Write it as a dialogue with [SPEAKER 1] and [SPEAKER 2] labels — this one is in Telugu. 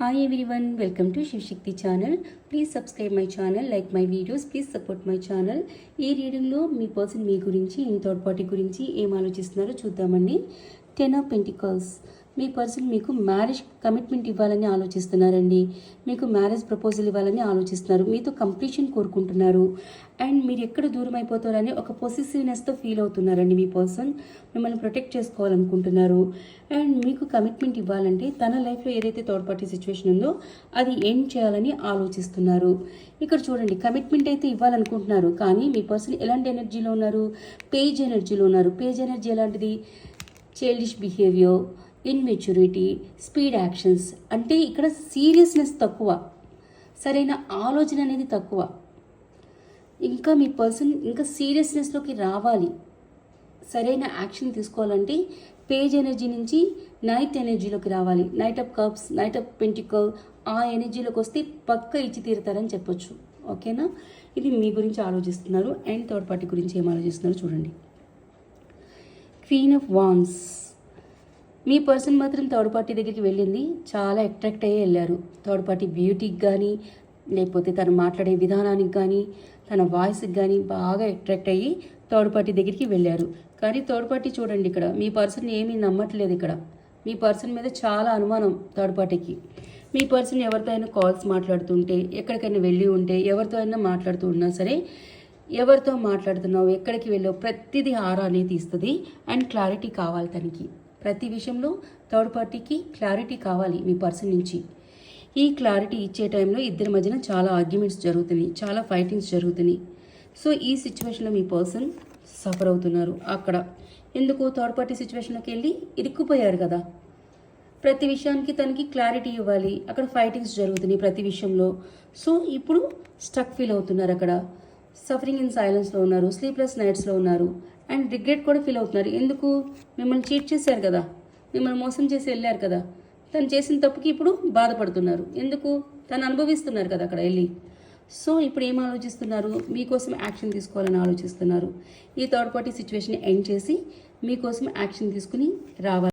[SPEAKER 1] Hi everyone, welcome to Shivshakti channel. Please subscribe my channel, like my videos, please support my channel. ఈ రీడింగ్లో మీ పర్సన్ మీ గురించి, మీ థర్డ్ పార్టీ గురించి ఏం ఆలోచిస్తున్నారో చూద్దామండి. 10 of Pentacles. మీ పర్సన్ మీకు మ్యారేజ్ కమిట్మెంట్ ఇవ్వాలని ఆలోచిస్తున్నారండి. మీకు మ్యారేజ్ ప్రపోజల్ ఇవ్వాలని ఆలోచిస్తున్నారు. మీతో కంప్లీషన్ కోరుకుంటున్నారు. అండ్ మీరు ఎక్కడ దూరం అయిపోతారని ఒక పొసెసివ్నెస్తో ఫీల్ అవుతున్నారండి. మీ పర్సన్ మిమ్మల్ని ప్రొటెక్ట్ చేసుకోవాలనుకుంటున్నారు. అండ్ మీకు కమిట్మెంట్ ఇవ్వాలంటే తన లైఫ్లో ఏదైతే థర్డ్ పార్టీ సిచ్యువేషన్ ఉందో అది ఎండ్ చేయాలని ఆలోచిస్తున్నారు. ఇక్కడ చూడండి, కమిట్మెంట్ అయితే ఇవ్వాలనుకుంటున్నారు, కానీ మీ పర్సన్ ఎలాంటి ఎనర్జీలో ఉన్నారు? పేజ్ ఎనర్జీలో ఉన్నారు. పేజ్ ఎనర్జీ ఎలాంటిది? Childish behaviour, immaturity, speed actions. అంటే ఇక్కడ సీరియస్నెస్ తక్కువ, సరైన ఆలోచన అనేది తక్కువ. ఇంకా మీ పర్సన్ ఇంకా సీరియస్నెస్లోకి రావాలి, సరైన యాక్షన్ తీసుకోవాలంటే పేజ్ ఎనర్జీ నుంచి నైట్ ఎనర్జీలోకి రావాలి. Knight of cups, knight of pentacle, ఆ ఎనర్జీలోకి వస్తే పక్క ఇచ్చి తీరుతారని చెప్పొచ్చు. ఓకేనా? ఇది మీ గురించి ఆలోచిస్తున్నారు. అండ్ థర్డ్ పార్టీ గురించి ఏం ఆలోచిస్తున్నారు చూడండి. Queen of wands. Me person మాత్రం థర్డ్ పార్టీ దగ్గరికి వెళ్ళింది, చాలా అట్రాక్ట్ అయ్యే వెళ్ళారు. థర్డ్ పార్టీ బ్యూటీకి కానీ, లేకపోతే తను మాట్లాడే విధానానికి కానీ, తన వాయిస్కి కానీ బాగా అట్రాక్ట్ అయ్యి థర్డ్ పార్టీ దగ్గరికి వెళ్ళారు. కానీ థర్డ్ పార్టీ చూడండి, ఇక్కడ మీ పర్సన్ ఏమీ నమ్మట్లేదు. ఇక్కడ మీ పర్సన్ మీద చాలా అనుమానం థర్డ్ పార్టీకి. మీ పర్సన్ ఎవరితో అయినా కాల్స్ మాట్లాడుతుంటే, ఎక్కడికైనా వెళ్ళి ఉంటే, ఎవరితో అయినా మాట్లాడుతూ ఉన్నా సరే, ఎవరితో మాట్లాడుతున్నావు, ఎక్కడికి వెళ్ళావు, ప్రతిదీ ఆరా అనేది తీస్తుంది. అండ్ క్లారిటీ కావాలి తనకి. ప్రతి విషయంలో థర్డ్ పార్టీకి క్లారిటీ కావాలి మీ పర్సన్ నుంచి. ఈ క్లారిటీ ఇచ్చే టైంలో ఇద్దరి మధ్యన చాలా ఆర్గ్యుమెంట్స్ జరుగుతున్నాయి, చాలా ఫైటింగ్స్ జరుగుతున్నాయి. సో ఈ సిచ్యువేషన్లో మీ పర్సన్ సఫర్ అవుతున్నారు. అక్కడ ఎందుకు? థర్డ్ పార్టీ సిచ్యువేషన్లోకి వెళ్ళి ఇరుక్కుపోయారు కదా. ప్రతి విషయానికి తనకి క్లారిటీ ఇవ్వాలి. అక్కడ ఫైటింగ్స్ జరుగుతున్నాయి ప్రతి విషయంలో. సో ఇప్పుడు స్టక్ ఫీల్ అవుతున్నారు. అక్కడ సఫరింగ్ ఇన్ సైలెన్స్లో ఉన్నారు, స్లీప్లెస్ నైట్స్లో ఉన్నారు. అండ్ రిగ్రెట్ కూడా ఫీల్ అవుతున్నారు. ఎందుకు? మిమ్మల్ని చీట్ చేశారు కదా, మిమ్మల్ని మోసం చేసి వెళ్ళారు కదా. తను చేసిన తప్పుకి ఇప్పుడు బాధపడుతున్నారు. ఎందుకు? తను అనుభవిస్తున్నారు కదా అక్కడ వెళ్ళి. సో ఇప్పుడు ఏం ఆలోచిస్తున్నారు? మీకోసం యాక్షన్ తీసుకోవాలని ఆలోచిస్తున్నారు. ఈ థర్డ్ పార్టీ సిచ్యువేషన్ ఎండ్ చేసి మీకోసం యాక్షన్ తీసుకుని రావాలి.